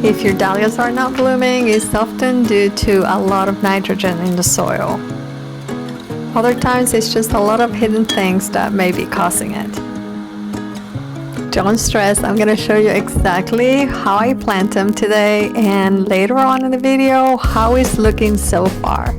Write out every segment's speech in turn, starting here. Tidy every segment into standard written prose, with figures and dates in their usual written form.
If your dahlias are not blooming, it's often due to a lot of nitrogen in the soil. Other times it's just a lot of hidden things that may be causing it. Don't stress, I'm gonna show you exactly how I plant them today and later on in the video how it's looking so far.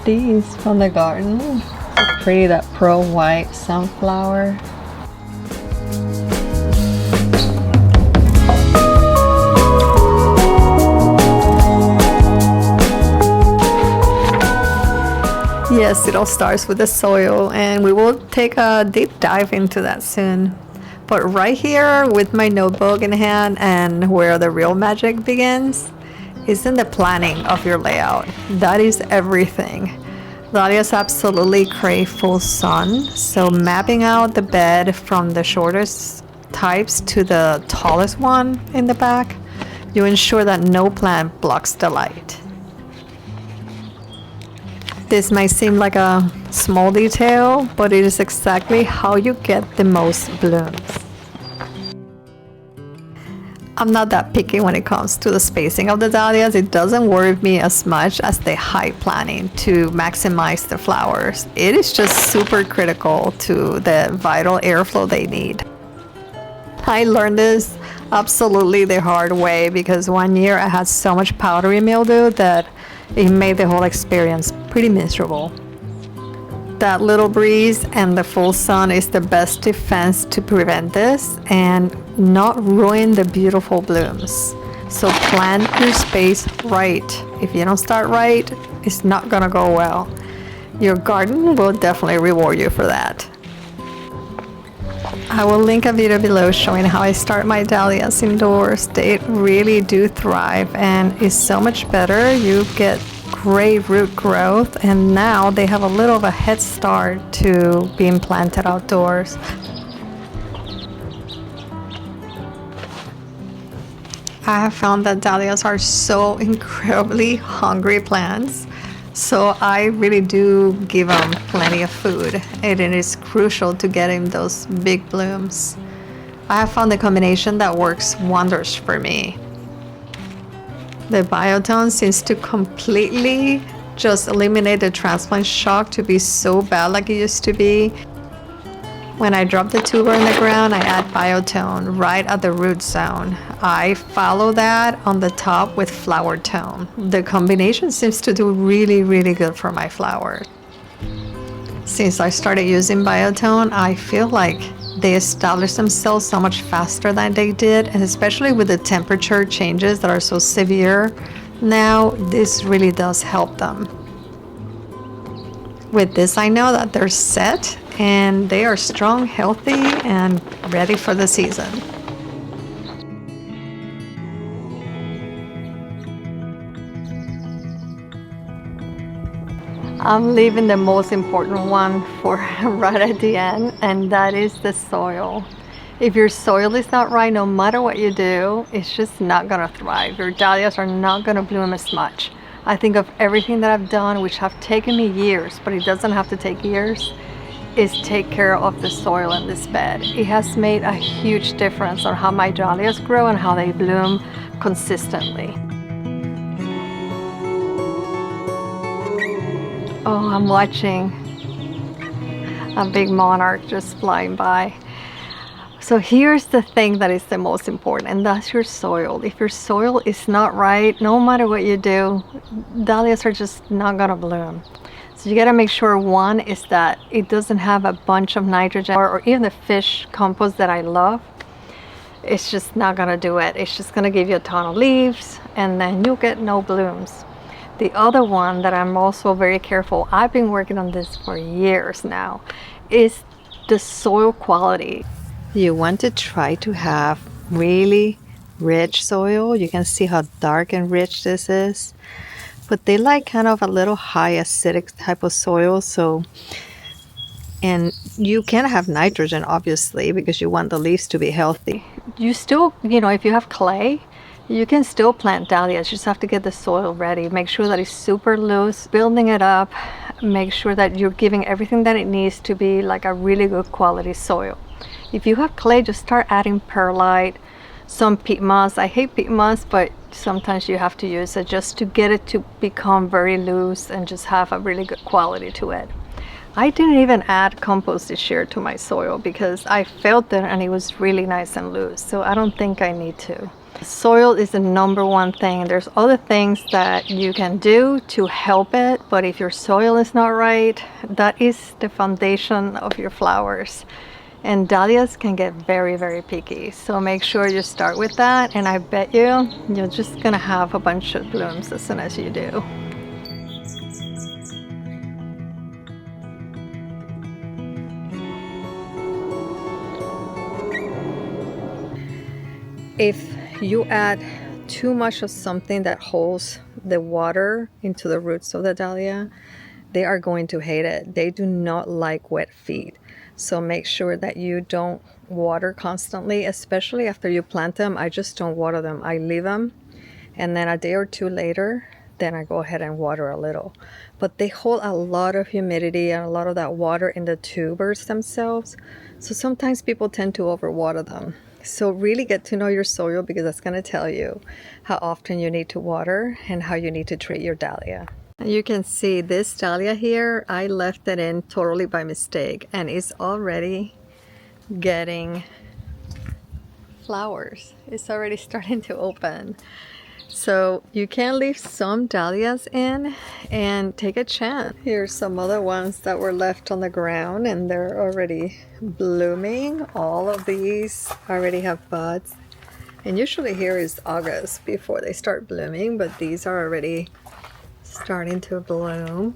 These from the garden. So pretty, that pearl white sunflower. Yes, it all starts with the soil, and we will take a deep dive into that soon. But right here with my notebook in hand, and where the real magic begins is in the planning of your layout. That is everything. Dahlias absolutely crave full sun, so mapping out the bed from the shortest types to the tallest one in the back, you ensure that no plant blocks the light. This might seem like a small detail, but it is exactly how you get the most blooms. I'm not that picky when it comes to the spacing of the dahlias. It doesn't worry me as much as the height planning to maximize the flowers. It is just super critical to the vital airflow they need. I learned this absolutely the hard way because one year I had so much powdery mildew that it made the whole experience pretty miserable. That little breeze and the full sun is the best defense to prevent this and not ruin the beautiful blooms. So plan your space right. If you don't start right, it's not gonna go well. Your garden will definitely reward you for that. I will link a video below showing how I start my dahlias indoors. They really do thrive and it's so much better. You get great root growth, and now they have a little of a head start to being planted outdoors. I have found that dahlias are so incredibly hungry plants, so I really do give them plenty of food, and it is crucial to getting those big blooms. I have found the combination that works wonders for me. The biotone seems to completely just eliminate the transplant shock to be so bad like it used to be. When I drop the tuber in the ground, I add biotone right at the root zone. I follow that on the top with flower tone. The combination seems to do really, really good for my flowers. Since I started using biotone, I feel like they establish themselves so much faster than they did, and especially with the temperature changes that are so severe now, this really does help them. With this, I know that they're set and they are strong, healthy, and ready for the season. I'm leaving the most important one for right at the end, and that is the soil. If your soil is not right, no matter what you do, it's just not gonna thrive. Your dahlias are not gonna bloom as much. I think of everything that I've done, which have taken me years, but it doesn't have to take years, is take care of the soil in this bed. It has made a huge difference on how my dahlias grow and how they bloom consistently. Oh, I'm watching a big monarch just flying by. So here's the thing that is the most important, and that's your soil. If your soil is not right, no matter what you do, dahlias are just not gonna bloom. So you gotta make sure, one is that it doesn't have a bunch of nitrogen, or even the fish compost that I love. It's just not gonna do it. It's just gonna give you a ton of leaves, and then you'll get no blooms. The other one that I'm also very careful, I've been working on this for years now, is the soil quality. You want to try to have really rich soil. You can see how dark and rich this is. but they like kind of a little high acidic type of soil. So, and you can have nitrogen obviously because you want the leaves to be healthy. You still, you know, if you have clay, you can still plant dahlias. You just have to get the soil ready. Make sure that it's super loose, building it up. Make sure that you're giving everything that it needs to be like a really good quality soil. If you have clay, just start adding perlite, some peat moss. I hate peat moss, but sometimes you have to use it just to get it to become very loose and just have a really good quality to it. I didn't even add compost this year to my soil because I felt it and it was really nice and loose. So I don't think I need to. Soil is the number one thing. There's other things that you can do to help it, but if your soil is not right, that is the foundation of your flowers. And dahlias can get very, very picky. So make sure you start with that, and I bet you're just gonna have a bunch of blooms as soon as you do. If you add too much of something that holds the water into the roots of the dahlia, they are going to hate it. They do not like wet feet. So make sure that you don't water constantly, especially after you plant them. I just don't water them. I leave them, and then a day or two later, then I go ahead and water a little. But they hold a lot of humidity and a lot of that water in the tubers themselves. So sometimes people tend to overwater them. So really get to know your soil, because that's going to tell you how often you need to water and how you need to treat your dahlia. You can see this dahlia here, I left it in totally by mistake, and it's already getting flowers. It's already starting to open. So you can leave some dahlias in and take a chance. Here's some other ones that were left on the ground and they're already blooming. All of these already have buds. And usually here is August before they start blooming, but these are already starting to bloom.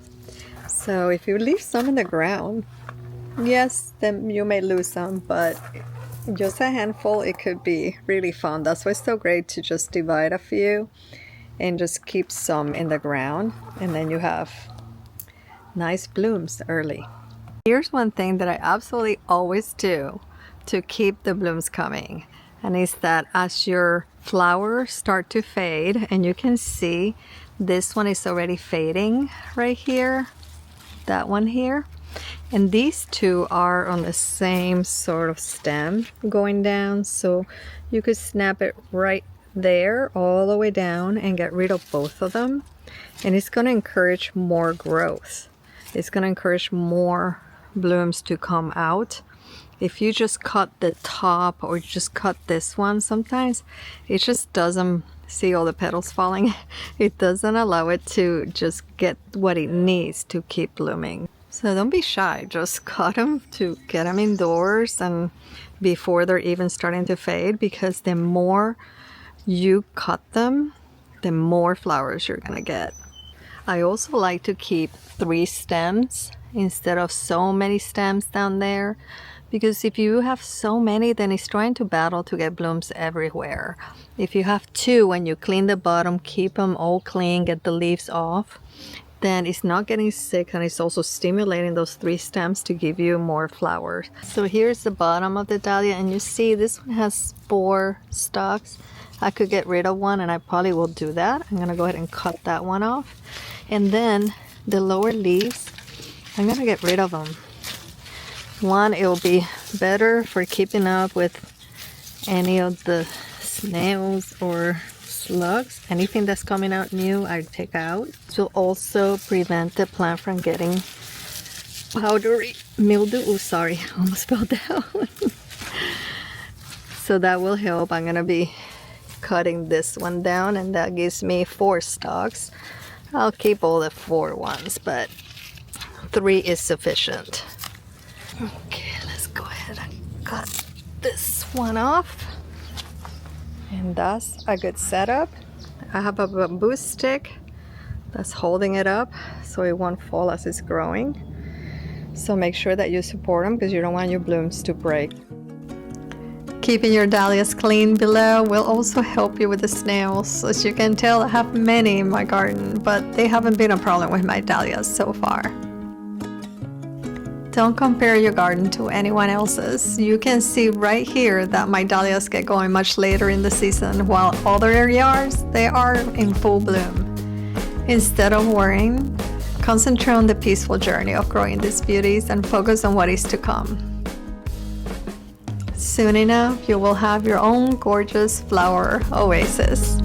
So if you leave some in the ground, yes, then you may lose some, but just a handful, it could be really fun. That's why it's so great to just divide a few and just keep some in the ground, and then you have nice blooms early. Here's one thing that I absolutely always do to keep the blooms coming, and it's that as your flowers start to fade, and you can see this one is already fading right here, that one here, and these two are on the same sort of stem going down, so you could snap it right there all the way down and get rid of both of them, and it's going to encourage more growth. It's going to encourage more blooms to come out. If you just cut the top or just cut this one, sometimes it just doesn't, see all the petals falling, it doesn't allow it to just get what it needs to keep blooming. So don't be shy, just cut them to get them indoors and before they're even starting to fade, because the more you cut them, the more flowers you're gonna get. I also like to keep 3 stems instead of so many stems down there, because if you have so many, then it's trying to battle to get blooms everywhere. If you have 2, when you clean the bottom, keep them all clean, get the leaves off, then it's not getting sick, and it's also stimulating those 3 stems to give you more flowers. So here's the bottom of the dahlia, and you see this one has 4 stalks. I could get rid of one, and I probably will do that. I'm gonna go ahead and cut that one off, and then the lower leaves, I'm gonna get rid of them. One, it will be better for keeping up with any of the snails or slugs. Anything that's coming out new, I take out. This will also prevent the plant from getting powdery mildew. Oh, sorry, I almost spelled that out. So that will help. I'm gonna be cutting this one down, and that gives me 4 stalks. I'll keep all the 4 ones, but 3 is sufficient. Okay, let's go ahead and cut this one off. And that's a good setup. I have a bamboo stick that's holding it up so it won't fall as it's growing. So make sure that you support them, because you don't want your blooms to break. Keeping your dahlias clean below will also help you with the snails. As you can tell, I have many in my garden, but they haven't been a problem with my dahlias so far. Don't compare your garden to anyone else's. You can see right here that my dahlias get going much later in the season, while other yards, they are in full bloom. Instead of worrying, concentrate on the peaceful journey of growing these beauties and focus on what is to come. Soon enough, you will have your own gorgeous flower oasis.